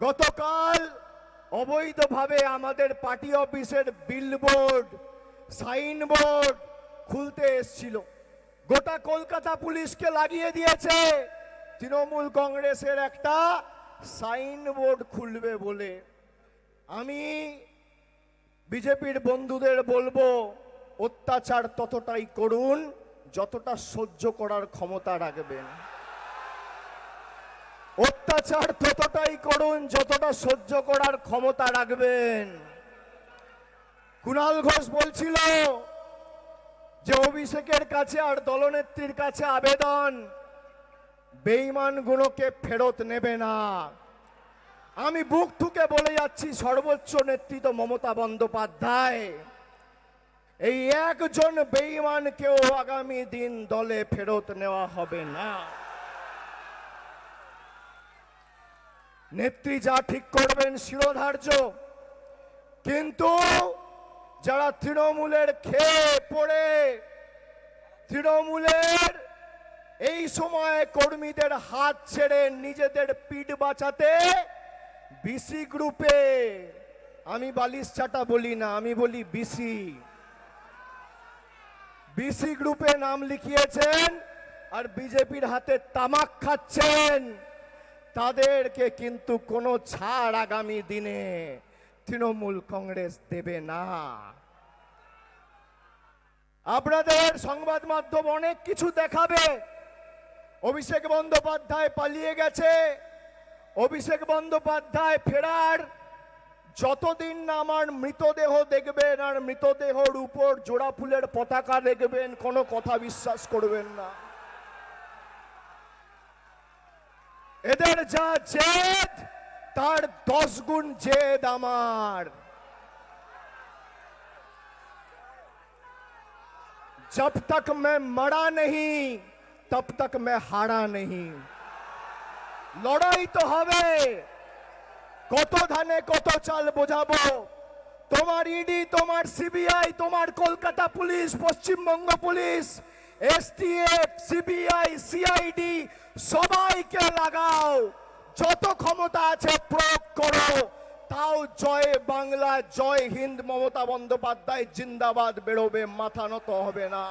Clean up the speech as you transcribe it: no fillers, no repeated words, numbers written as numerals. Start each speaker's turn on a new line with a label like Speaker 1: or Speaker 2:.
Speaker 1: গতকাল অবৈধভাবে আমাদের পার্টি অফিসের বিলবোর্ড সাইনবোর্ড খুলতে এসেছিল, গোটা কলকাতা পুলিশকে লাগিয়ে দিয়েছে তৃণমূল কংগ্রেসের একটা সাইনবোর্ড খুলবে বলে। আমি বিজেপির বন্ধুদের বলবো, অত্যাচার ততটাই করুন যতটা সহ্য করার ক্ষমতা রাখবেন। অত্যাচার ততটাই করুন যতটা সহ্য করার ক্ষমতা রাখবেন। কুণাল ঘোষ বলছিল যে অভিষেকের কাছে আর দলনেত্রীর কাছে আবেদন, বেঈমানগুলোকে ফেরত নেবে না। আমি বুক ঠুকে বলে যাচ্ছি, সর্বোচ্চ নেতৃত্ব মমতা বন্দ্যোপাধ্যায়, এই একজন বেঈমানকেও আগামী দিন দলে ফেরত নেওয়া হবে না। নেত্রী যা ঠিক করবেন শিরোধার্য, কিন্তু যারা তৃণমূলের খেয়ে পড়ে তৃণমূলের এই সময় কর্মীদের হাত ছেড়ে নিজেদের পিঠ বাঁচাতে বিসি গ্রুপে, আমি বালিশ চাটা বলি না, আমি বলি বিসি গ্রুপে নাম লিখিয়েছেন আর বিজেপির হাতে তামাক খাচ্ছেন, তাদেরকে কিন্তু কোনো ছাড় আগামী দিনে তৃণমূল কংগ্রেস দেবে না। আপনাদের সংবাদ মাধ্যম অনেক কিছু দেখাবে। অভিষেক বন্দ্যোপাধ্যায় পালিয়ে গেছে, অভিষেক বন্দ্যোপাধ্যায় ফেরার যতদিন না আমার মৃতদেহ দেখবেন আর মৃতদেহর উপর জোড়া ফুলের পতাকা দেখবেন, কোনো কথা বিশ্বাস করবেন না। এদের যা জেদ তার 10 গুণ জেদ আমার। जब तक मैं मरा नहीं तब तक मैं हारा नहीं। লড়াই তো হবে, কত ধানে কত চাল বোঝাবো। তোমার ইডি, তোমার সিবিআই, তোমার Kolkata police, Paschimbanga police, STF, CBI, CID সবাইকে লাগাও, যত ক্ষমতা আছে প্রয়োগ করো, তাও জয় বাংলা জয় হিন্দ মমতা বন্দ্যোপাধ্যায় জিন্দাবাদ বেরোবে, মাথা নত হবে না।